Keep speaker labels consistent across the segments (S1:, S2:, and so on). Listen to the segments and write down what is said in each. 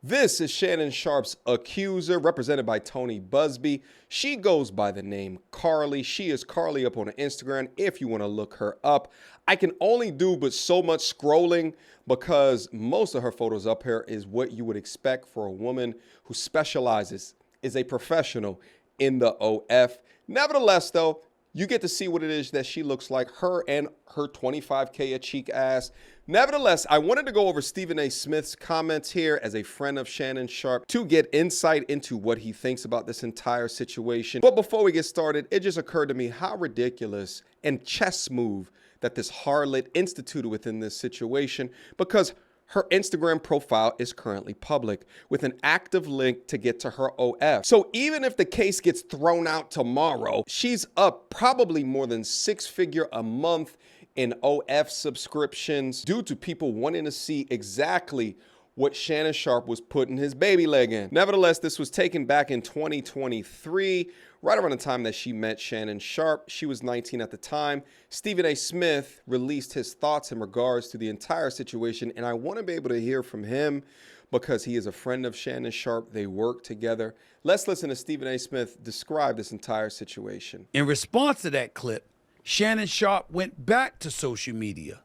S1: This is Shannon Sharpe's Accuser, represented by Tony Busby. She goes by the name Carly. She is Carly up on Instagram if you want to look her up. I can only do but so much scrolling because most of her photos up here is what you would expect for a woman who specializes, is a professional in the OF. Nevertheless, though, you get to see what it is that she looks like, her and her 25K a cheek ass. Nevertheless, I wanted to go over Stephen A. Smith's comments here as a friend of Shannon Sharpe to get insight into what he thinks about this entire situation. But before we get started, it just occurred to me how ridiculous and chess move that this harlot instituted within this situation, because her Instagram profile is currently public with an active link to get to her OF. So even if the case gets thrown out tomorrow, she's up probably more than six-figure a month in OF subscriptions due to people wanting to see exactly what Shannon Sharpe was putting his baby leg in. Nevertheless, this was taken back in 2023, right around the time that she met Shannon Sharpe. She was 19 at the time. Stephen A. Smith released his thoughts in regards to the entire situation, and I want to be able to hear from him because he is a friend of Shannon Sharpe. They work together. Let's listen to Stephen A. Smith describe this entire situation.
S2: In response to that clip, Shannon Sharpe went back to social media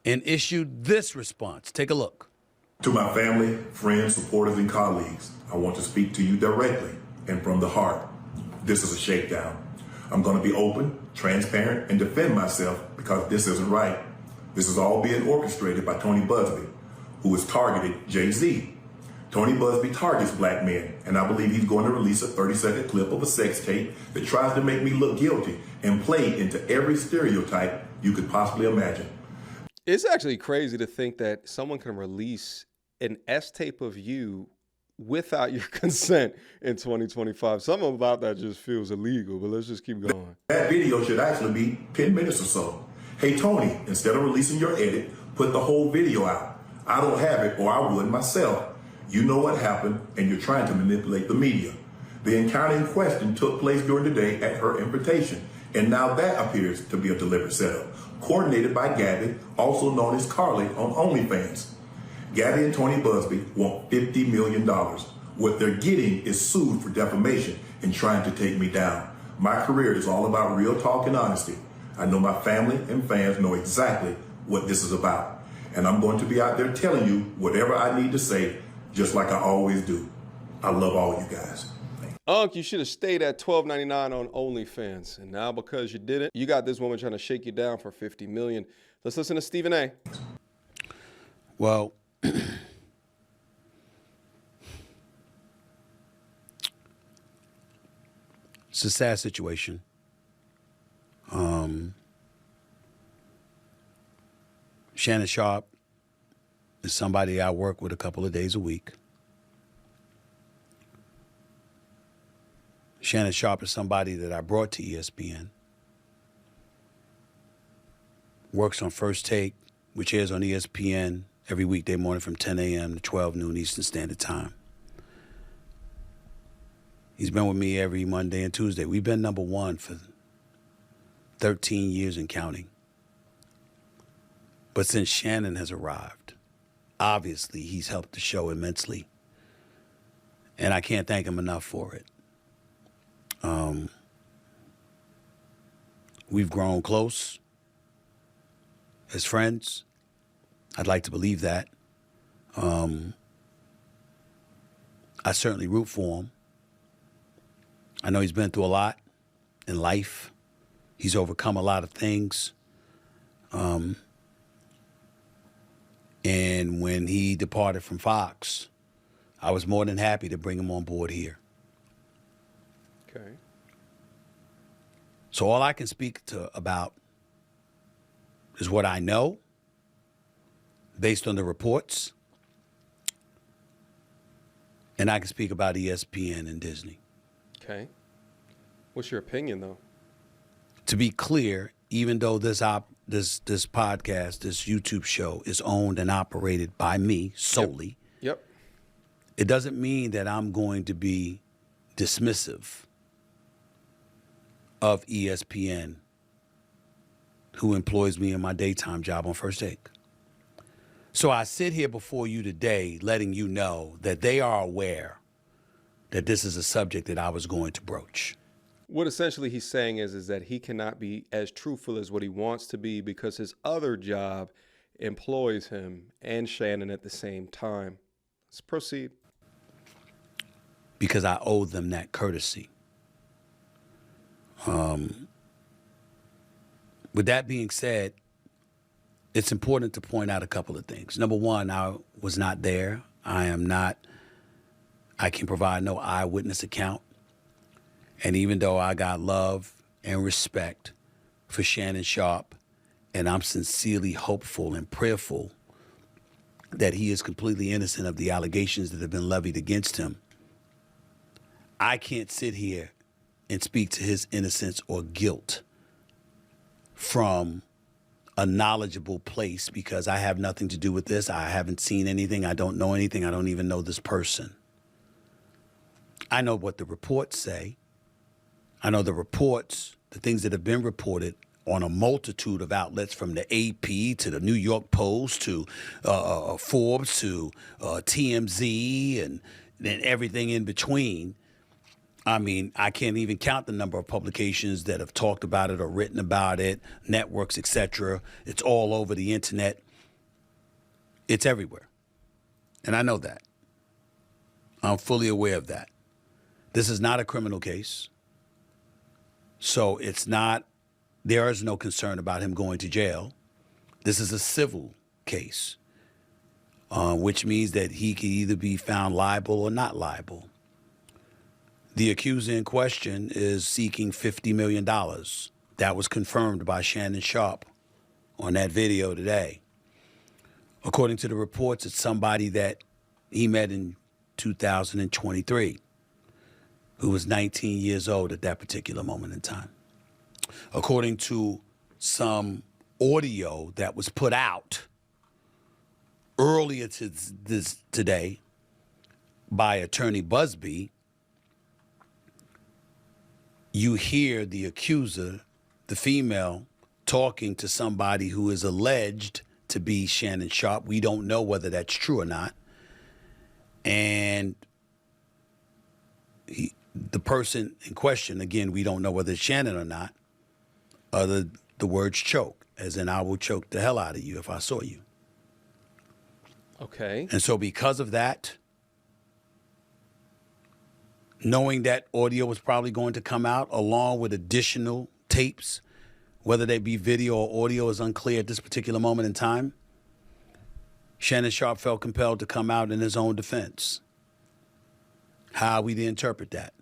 S2: and issued this response. Take a look.
S3: To my family, friends, supporters, and colleagues, I want to speak to you directly and from the heart. This is a shakedown. I'm going to be open, transparent, and defend myself because this isn't right. This is all being orchestrated by Tony Busby, who has targeted Jay-Z. Tony Busby targets black men, and I believe he's going to release a 30-second clip of a sex tape that tries to make me look guilty and play into every stereotype you could possibly imagine.
S1: It's actually crazy to think that someone can release an S-tape of you without your consent in 2025. Something about that just feels illegal, but let's just keep going.
S3: That video should actually be 10 minutes or so. Hey, Tony, instead of releasing your edit, put the whole video out. I don't have it, or I would myself. You know what happened, and you're trying to manipulate the media. The encounter in question took place during the day at her invitation, and now that appears to be a deliberate setup, coordinated by Gabby, also known as Carly on OnlyFans. Gabby and Tony Busby want $50 million. What they're getting is sued for defamation and trying to take me down. My career is all about real talk and honesty. I know my family and fans know exactly what this is about. And I'm going to be out there telling you whatever I need to say, just like I always do. I love all you guys.
S1: Unc, you should have stayed at $12.99 on OnlyFans. And now because you didn't, you got this woman trying to shake you down for $50 million. Let's listen to Stephen A.
S2: Well, it's a sad situation. Shannon Sharpe is somebody I work with a couple of days a week. Shannon Sharpe is somebody that I brought to ESPN. Works on First Take, which airs on ESPN every weekday morning from 10 a.m. to 12 noon Eastern Standard Time. He's been with me every Monday and Tuesday. We've been number one for 13 years and counting. But since Shannon has arrived, obviously he's helped the show immensely. And I can't thank him enough for it. We've grown close as friends. I'd like to believe that. I certainly root for him. I know he's been through a lot in life. He's overcome a lot of things. And when he departed from Fox, I was more than happy to bring him on board here.
S1: Okay.
S2: So all I can speak about is what I know based on the reports, and I can speak about ESPN and Disney.
S1: Okay. What's your opinion, though?
S2: To be clear, even though this podcast, this YouTube show is owned and operated by me solely,
S1: Yep.
S2: It doesn't mean that I'm going to be dismissive of ESPN, who employs me in my daytime job on First Take. So I sit here before you today letting you know that they are aware that this is a subject that I was going to broach.
S1: What essentially he's saying is that he cannot be as truthful as what he wants to be because his other job employs him and Shannon at the same time. Let's proceed.
S2: Because I owe them that courtesy. With that being said, it's important to point out a couple of things. Number one, I was not there. I can provide no eyewitness account. And even though I got love and respect for Shannon Sharpe, and I'm sincerely hopeful and prayerful that he is completely innocent of the allegations that have been levied against him, I can't sit here and speak to his innocence or guilt from a knowledgeable place because I have nothing to do with this. I haven't seen anything. I don't know anything. I don't even know this person. I know what the reports say. I know the reports, the things that have been reported on a multitude of outlets, from the AP to the New York Post to Forbes to TMZ and everything in between. I mean, I can't even count the number of publications that have talked about it or written about it, networks, etc. It's all over the internet. It's everywhere. And I know that. I'm fully aware of that. This is not a criminal case. So there is no concern about him going to jail. This is a civil case, which means that he can either be found liable or not liable. The accuser in question is seeking $50 million. That was confirmed by Shannon Sharpe on that video today. According to the reports, it's somebody that he met in 2023, who was 19 years old at that particular moment in time. According to some audio that was put out earlier today by Attorney Busby, you hear the accuser, the female, talking to somebody who is alleged to be Shannon Sharpe. We don't know whether that's true or not. And the person in question, again, we don't know whether it's Shannon or not, the words choke, as in I will choke the hell out of you if I saw you.
S1: Okay.
S2: And so because of that, knowing that audio was probably going to come out along with additional tapes, whether they be video or audio is unclear at this particular moment in time, Shannon Sharpe felt compelled to come out in his own defense. How are we to interpret that?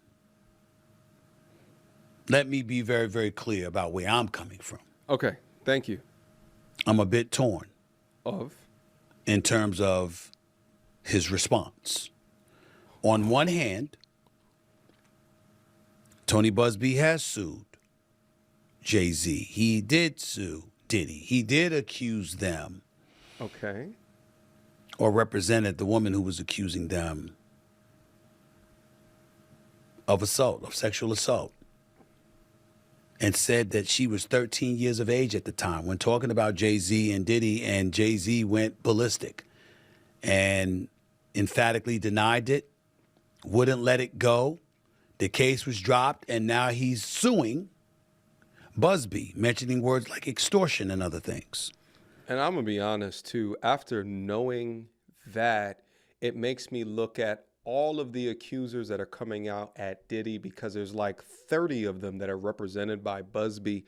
S2: Let me be very, very clear about where I'm coming from.
S1: Okay. Thank you.
S2: I'm a bit torn
S1: Of?
S2: in terms of his response. On one hand, Tony Busby has sued Jay-Z. He did sue Diddy. He did accuse them.
S1: Okay.
S2: Or represented the woman who was accusing them of assault, of sexual assault, and said that she was 13 years of age at the time when talking about Jay-Z and Diddy, and Jay-Z went ballistic and emphatically denied it, wouldn't let it go. The case was dropped, and now he's suing Busby, mentioning words like extortion and other things.
S1: And I'm going to be honest, too. After knowing that, it makes me look at all of the accusers that are coming out at Diddy, because there's like 30 of them that are represented by Busby.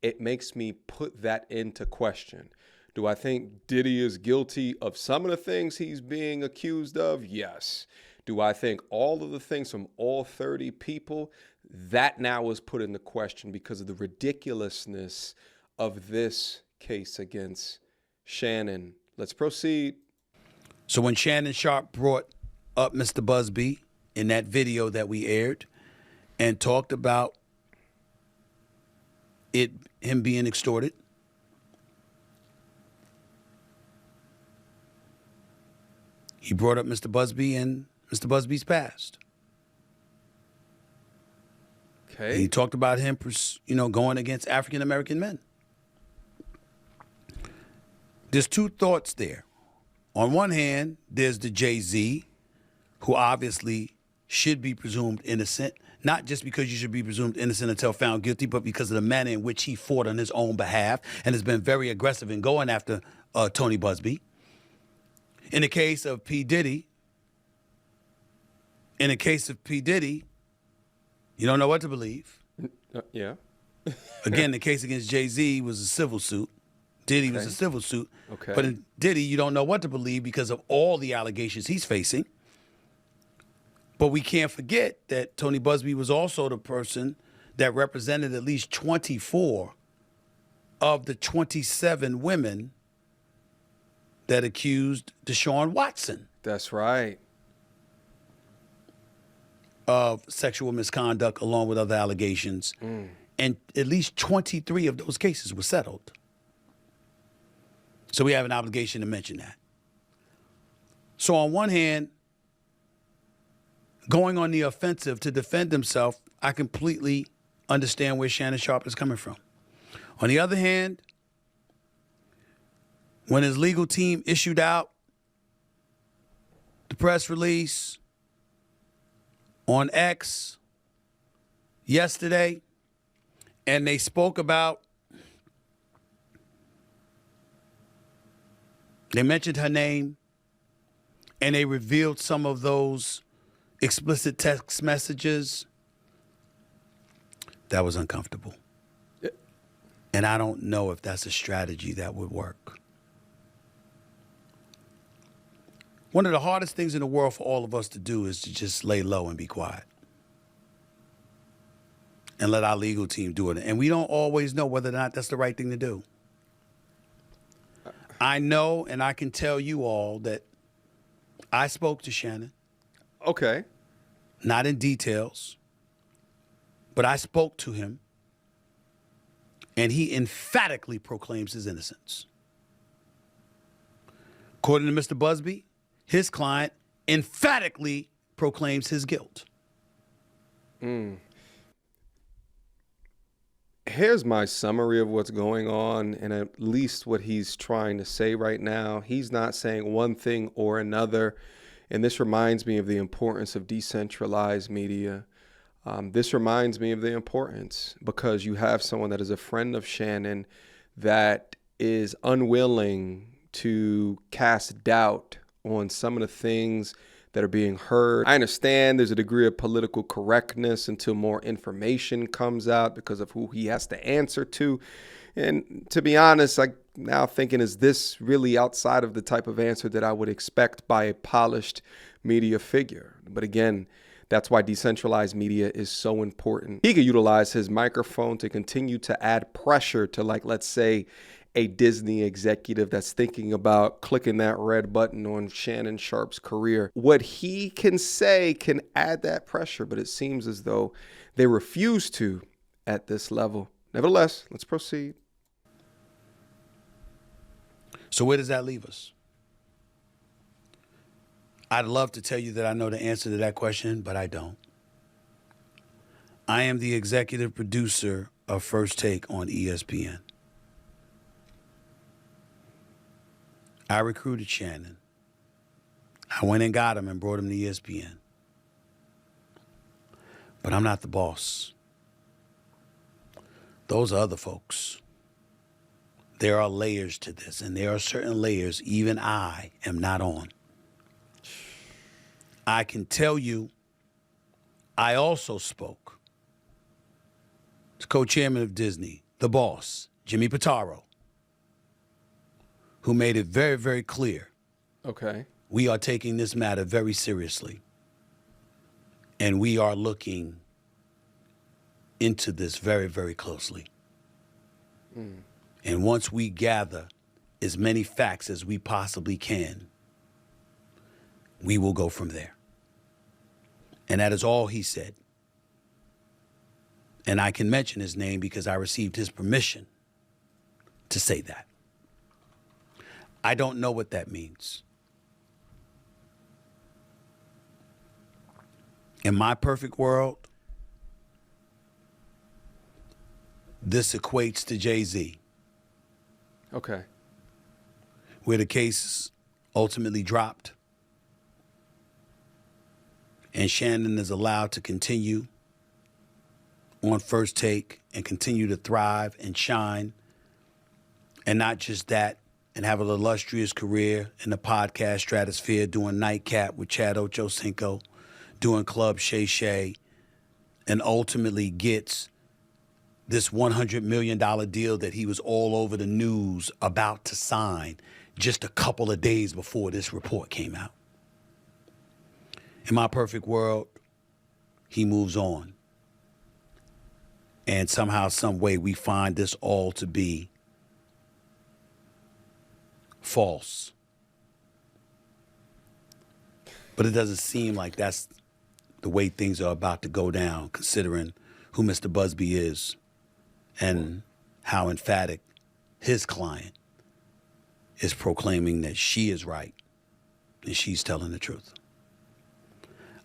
S1: It makes me put that into question. Do I think Diddy is guilty of some of the things he's being accused of? Yes. Do I think all of the things from all 30 people? That now is put into question because of the ridiculousness of this case against Shannon. Let's proceed.
S2: So when Shannon Sharpe brought up Mr. Busby in that video that we aired and talked about him being extorted, he brought up Mr. Busby and Mr. Busby's past.
S1: Okay.
S2: And he talked about him, going against African-American men. There's two thoughts there on one hand, there's the Jay-Z, who obviously should be presumed innocent, not just because you should be presumed innocent until found guilty, but because of the manner in which he fought on his own behalf and has been very aggressive in going after Tony Busby. In the case of P. Diddy, you don't know what to believe.
S1: Yeah.
S2: Again, the case against Jay-Z was a civil suit. Diddy was a civil suit.
S1: Okay.
S2: But in Diddy, you don't know what to believe because of all the allegations he's facing. But we can't forget that Tony Busby was also the person that represented at least 24 of the 27 women that accused Deshaun Watson
S1: That's right.
S2: of sexual misconduct along with other allegations. And at least 23 of those cases were settled. So we have an obligation to mention that. So on one hand, going on the offensive to defend himself, I completely understand where Shannon Sharpe is coming from. On the other hand, when his legal team issued out the press release on X yesterday, and they spoke about, they mentioned her name, and they revealed some of those explicit text messages, that was uncomfortable.
S1: Yeah.
S2: And I don't know if that's a strategy that would work. One of the hardest things in the world for all of us to do is to just lay low and be quiet. And let our legal team do it. And we don't always know whether or not that's the right thing to do. I know, and I can tell you all that I spoke to Shannon.
S1: Okay.
S2: Not in details, but I spoke to him, and he emphatically proclaims his innocence. According to Mr. Busby, his client emphatically proclaims his guilt.
S1: Here's my summary of what's going on, and at least what he's trying to say right now. He's not saying one thing or another, and this reminds me of the importance of decentralized media. This reminds me of the importance because you have someone that is a friend of Shannon that is unwilling to cast doubt on some of the things that are being heard. I understand there's a degree of political correctness until more information comes out because of who he has to answer to. And to be honest, I'm now thinking, is this really outside of the type of answer that I would expect by a polished media figure? But again, that's why decentralized media is so important. He could utilize his microphone to continue to add pressure to, like, let's say, a Disney executive that's thinking about clicking that red button on Shannon Sharpe's career. What he can say can add that pressure, but it seems as though they refuse to at this level. Nevertheless, let's proceed.
S2: So where does that leave us? I'd love to tell you that I know the answer to that question, but I don't. I am the executive producer of First Take on ESPN. I recruited Shannon. I went and got him and brought him to ESPN. But I'm not the boss. Those are other folks. There are layers to this, and there are certain layers even I am not on. I can tell you, I also spoke to co-chairman of Disney, the boss, Jimmy Pitaro, who made it very, very clear.
S1: Okay.
S2: We are taking this matter very seriously. And we are looking into this very, very closely. And once we gather as many facts as we possibly can, we will go from there. And that is all he said. And I can mention his name because I received his permission to say that. I don't know what that means. In my perfect world, this equates to Jay-Z.
S1: Okay.
S2: Where the case ultimately dropped. And Shannon is allowed to continue on First Take and continue to thrive and shine. And not just that, and have an illustrious career in the podcast stratosphere, doing Nightcap with Chad Ochocinco, doing Club Shay Shay, and ultimately gets this $100 million deal that he was all over the news about to sign just a couple of days before this report came out. In my perfect world, he moves on. And somehow, some way, we find this all to be false. But it doesn't seem like that's the way things are about to go down, considering who Mr. Busby is and how emphatic his client is proclaiming that she is right and she's telling the truth.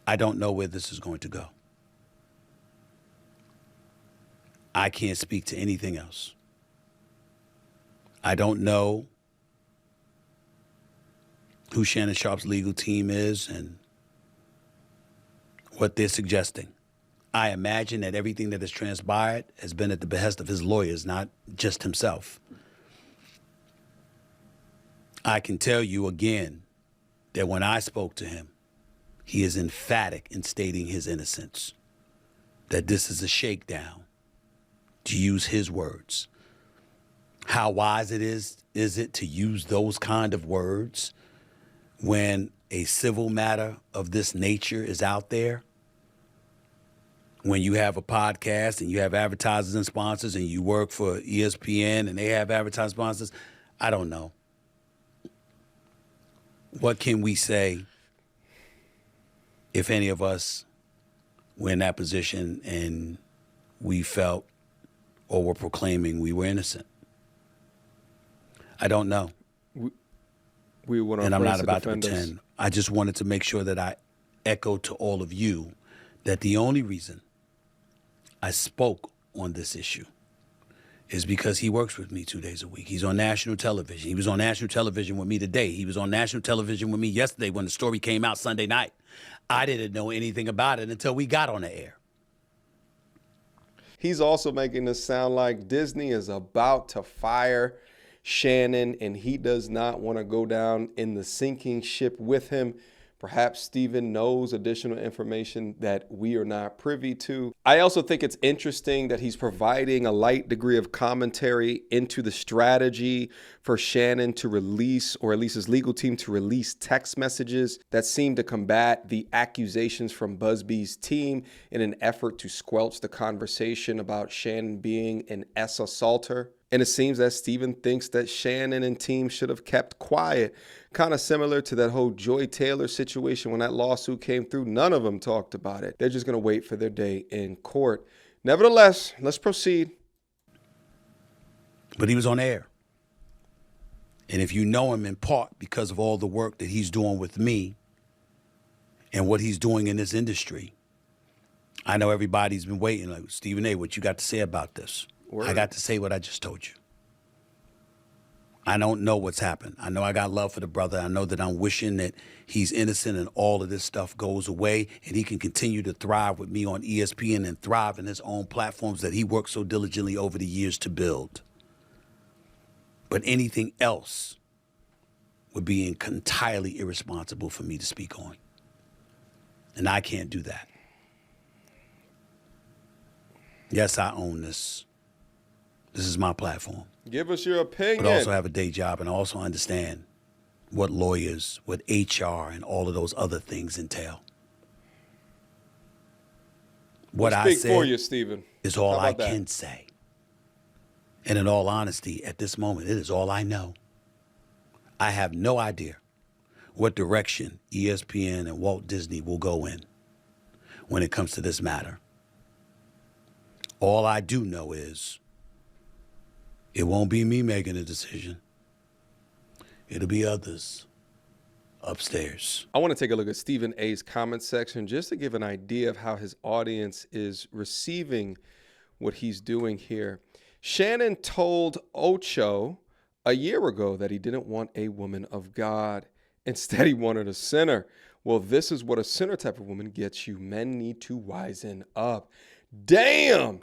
S2: I don't know where this is going to go. I can't speak to anything else. I don't know who Shannon Sharpe's legal team is and what they're suggesting. I imagine that everything that has transpired has been at the behest of his lawyers, not just himself. I can tell you again that when I spoke to him, he is emphatic in stating his innocence, that this is a shakedown, to use his words. How wise is it to use those kind of words when a civil matter of this nature is out there? When you have a podcast and you have advertisers and sponsors and you work for ESPN and they have advertising sponsors, I don't know. What can we say if any of us were in that position and we felt or were proclaiming we were innocent? I don't know. And I'm not about to pretend. I just wanted to make sure that I echoed to all of you that the only reason I spoke on this issue is because he works with me 2 days a week. He's on national television. He was on national television with me today. He was on national television with me yesterday when the story came out Sunday night. I didn't know anything about it until we got on the air.
S1: He's also making this sound like Disney is about to fire Shannon and he does not want to go down in the sinking ship with him. Perhaps Stephen knows additional information that we are not privy to. I also think it's interesting that he's providing a light degree of commentary into the strategy for Shannon to release, or at least his legal team to release, text messages that seem to combat the accusations from Busby's team in an effort to squelch the conversation about Shannon being an assaulter. And it seems that Stephen thinks that Shannon and team should have kept quiet. Kind of similar to that whole Joy Taylor situation when that lawsuit came through. None of them talked about it. They're just going to wait for their day in court. Nevertheless, let's proceed.
S2: But he was on air. And if you know him in part because of all the work that he's doing with me and what he's doing in this industry, I know everybody's been waiting. Like, Stephen A., what you got to say about this?
S1: Word.
S2: I got to say what I just told you. I don't know what's happened. I know I got love for the brother. I know that I'm wishing that he's innocent and all of this stuff goes away and he can continue to thrive with me on ESPN and thrive in his own platforms that he worked so diligently over the years to build. But anything else would be entirely irresponsible for me to speak on. And I can't do that. Yes, I own this. This is my platform.
S1: Give us your opinion.
S2: But I also have a day job and I also understand what lawyers, what HR, and all of those other things entail. What I
S1: said for you, Stephen.
S2: Is all I can say. And in all honesty, at this moment, it is all I know. I have no idea what direction ESPN and Walt Disney will go in when it comes to this matter. All I do know is it won't be me making a decision. It'll be others upstairs.
S1: I want to take a look at Stephen A's comment section just to give an idea of how his audience is receiving what he's doing here. Shannon told Ocho a year ago that he didn't want a woman of God. Instead, he wanted a sinner. Well, this is what a sinner type of woman gets you. Men need to wisen up. Damn!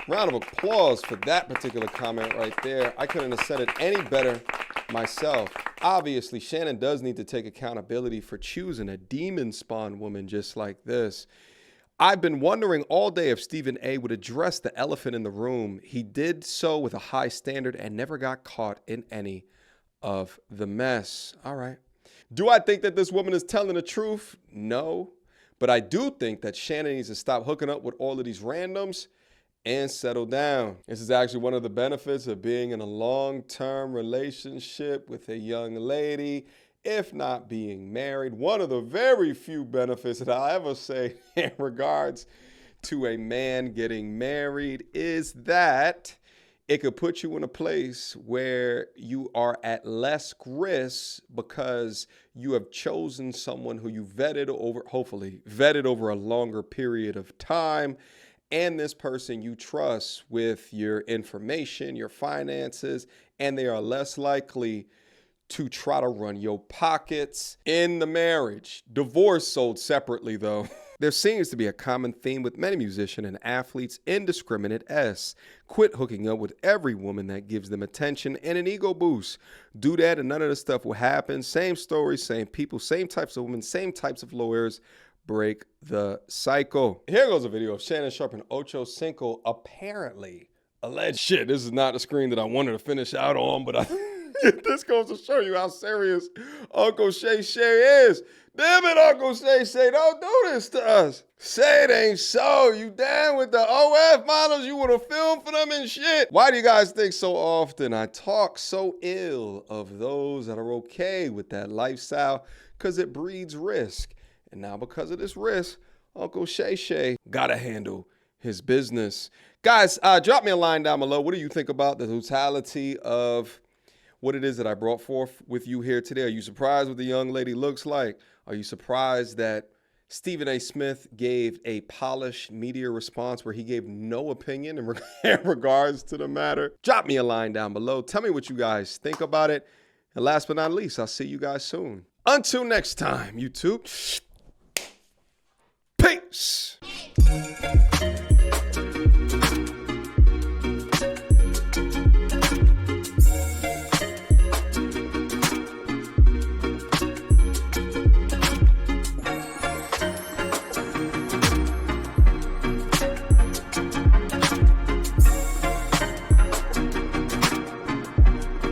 S1: Round of applause for that particular comment right there. I couldn't have said it any better myself. Obviously, Shannon does need to take accountability for choosing a demon spawn woman just like this. I've been wondering all day if Stephen A. would address the elephant in the room. He did so with a high standard and never got caught in any of the mess. All right. Do I think that this woman is telling the truth? No. But I do think that Shannon needs to stop hooking up with all of these randoms and settle down. This is actually one of the benefits of being in a long-term relationship with a young lady, if not being married. One of the very few benefits that I'll ever say in regards to a man getting married is that it could put you in a place where you are at less risk because you have chosen someone who you vetted over, hopefully vetted over a longer period of time. And this person you trust with your information, your finances, and they are less likely to try to run your pockets in the marriage. Divorce sold separately, though. There seems to be a common theme with many musicians and athletes: indiscriminate S. Quit hooking up with every woman that gives them attention and an ego boost. Do that and none of the stuff will happen. Same stories, same people, same types of women, same types of lawyers. Break the cycle. Here goes a video of Shannon Sharpe and Ocho Cinco apparently alleged. Shit, this is not the screen that I wanted to finish out on, but this goes to show you how serious Uncle Shay Shay is. Damn it, Uncle Shay Shay, don't do this to us. Say it ain't so. You down with the OF models? You want to film for them and shit? Why do you guys think so often I talk so ill of those that are okay with that lifestyle? Because it breeds risk. And now because of this risk, Uncle Shay Shay got to handle his business. Guys, drop me a line down below. What do you think about the totality of what it is that I brought forth with you here today? Are you surprised what the young lady looks like? Are you surprised that Stephen A. Smith gave a polished media response where he gave no opinion in regards to the matter? Drop me a line down below. Tell me what you guys think about it. And last but not least, I'll see you guys soon. Until next time, YouTube. Peace.